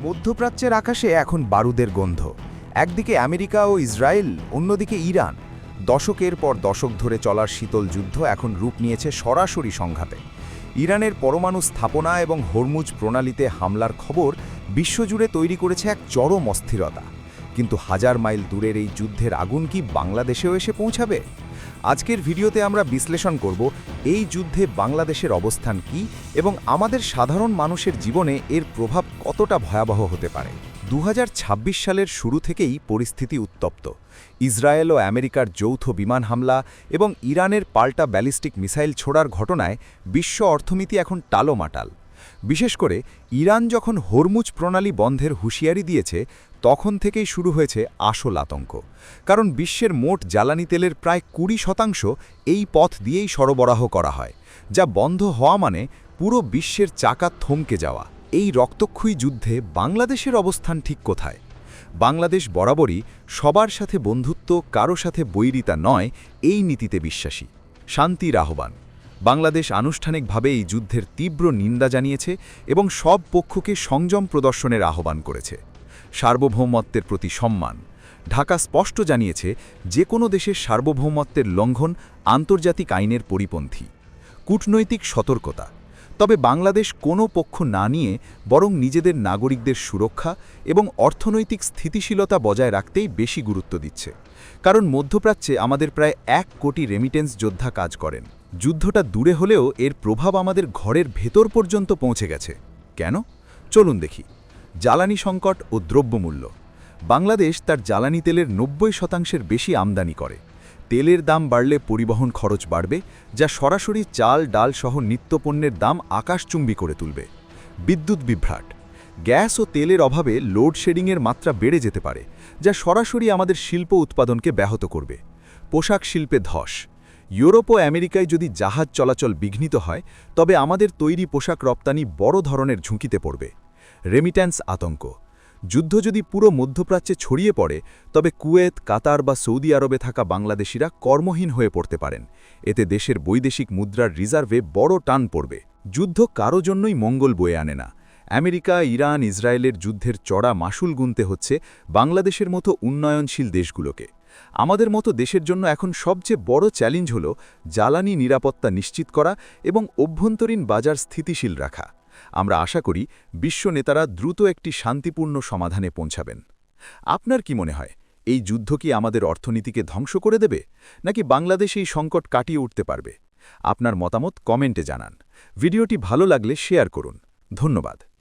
মধ্যপ্রাচ্যের আকাশে এখন বারুদের গন্ধ। একদিকে আমেরিকা ও ইসরায়েল, অন্যদিকে ইরান। দশকের পর দশক ধরে চলার শীতল যুদ্ধ এখন রূপ নিয়েছে সরাসরি সংঘাতে। ইরানের পরমাণু স্থাপনা এবং হরমুজ প্রণালীতে হামলার খবর বিশ্বজুড়ে তৈরি করেছে এক চরম অস্থিরতা। কিন্তু হাজার মাইল দূরের এই যুদ্ধের আগুন কি বাংলাদেশেও এসে পৌঁছাবে? আজকের ভিডিওতে আমরা বিশ্লেষণ করব এই যুদ্ধে বাংলাদেশের অবস্থান কি এবং আমাদের সাধারণ মানুষের জীবনে এর প্রভাব কতটা ভয়াবহ হতে পারে। 2026 সালের শুরু থেকেই পরিস্থিতি উত্তপ্ত। ইসরায়েল ও আমেরিকার যৌথ বিমান হামলা এবং ইরানের পাল্টা ব্যালিস্টিক মিসাইল ছোড়ার ঘটনায় বিশ্ব অর্থনীতি এখন টালোমাটাল। বিশেষ করে ইরান যখন হরমুজ প্রণালী বন্ধের হুঁশিয়ারি দিয়েছে, তখন থেকেই শুরু হয়েছে আসল আতঙ্ক। কারণ বিশ্বের মোট জ্বালানি তেলের প্রায় 20% এই পথ দিয়েই সরবরাহ করা হয়, যা বন্ধ হওয়া মানে পুরো বিশ্বের চাকা থমকে যাওয়া। এই রক্তক্ষয়ী যুদ্ধে বাংলাদেশের অবস্থান ঠিক কোথায়? বাংলাদেশ বরাবরই সবার সাথে বন্ধুত্ব, কারো সাথে বৈরিতা নয়, এই নীতিতে বিশ্বাসী। শান্তির আহ্বান। বাংলাদেশ আনুষ্ঠানিকভাবে এই যুদ্ধের তীব্র নিন্দা জানিয়েছে এবং সব পক্ষকে সংযম প্রদর্শনের আহ্বান করেছে। সার্বভৌমত্বের প্রতি সম্মান। ঢাকা স্পষ্ট জানিয়েছে যে কোনো দেশের সার্বভৌমত্বের লঙ্ঘন আন্তর্জাতিক আইনের পরিপন্থী। কূটনৈতিক সতর্কতা। তবে বাংলাদেশ কোনো পক্ষ না নিয়ে বরং নিজেদের নাগরিকদের সুরক্ষা এবং অর্থনৈতিক স্থিতিশীলতা বজায় রাখতেই বেশি গুরুত্ব দিচ্ছে। কারণ মধ্যপ্রাচ্যে আমাদের প্রায় 1 কোটি রেমিটেন্স যোদ্ধা কাজ করেন। যুদ্ধটা দূরে হলেও এর প্রভাব আমাদের ঘরের ভেতর পর্যন্ত পৌঁছে গেছে। কেন? চলুন দেখি। জ্বালানি সংকট ও দ্রব্যমূল্য। বাংলাদেশ তার জ্বালানি তেলের 90% বেশি আমদানি করে। তেলের দাম বাড়লে পরিবহন খরচ বাড়বে, যা সরাসরি চাল, ডাল সহ নিত্যপণ্যের দাম আকাশচুম্বী করে তুলবে। বিদ্যুৎ বিভ্রাট। গ্যাস ও তেলের অভাবে লোডশেডিংয়ের মাত্রা বেড়ে যেতে পারে, যা সরাসরি আমাদের শিল্প উৎপাদনকে ব্যাহত করবে। পোশাক শিল্পে ধস। ইউরোপ ও আমেরিকায় যদি জাহাজ চলাচল বিঘ্নিত হয়, তবে আমাদের তৈরি পোশাক রপ্তানি বড় ধরনের ঝুঁকিতে পড়বে। রেমিট্যান্স আতঙ্ক। যুদ্ধ যদি পুরো মধ্যপ্রাচ্যে ছড়িয়ে পড়ে, তবে কুয়েত, কাতার বা সৌদি আরবে থাকা বাংলাদেশিরা কর্মহীন হয়ে পড়তে পারেন। এতে দেশের বৈদেশিক মুদ্রার রিজার্ভে বড় টান পড়বে। যুদ্ধ কারো জন্যই মঙ্গল বয়ে আনে না। আমেরিকা, ইরান, ইসরায়েলের যুদ্ধের চড়া মাসুল গুনতে হচ্ছে বাংলাদেশের মতো উন্নয়নশীল দেশগুলোকে। আমাদের মতো দেশের জন্য এখন সবচেয়ে বড় চ্যালেঞ্জ হল জ্বালানি নিরাপত্তা নিশ্চিত করা এবং অভ্যন্তরীণ বাজার স্থিতিশীল রাখা। আমরা আশা করি বিশ্ব নেতারা দ্রুত একটি শান্তিপূর্ণ সমাধানে পৌঁছাবেন। আপনার কি মনে হয়, এই যুদ্ধ কি আমাদের অর্থনীতিকে ধ্বংস করে দেবে, নাকি বাংলাদেশ এই সংকট কাটিয়ে উঠতে পারবে? আপনার মতামত কমেন্টে জানান। ভিডিওটি ভালো লাগলে শেয়ার করুন। ধন্যবাদ।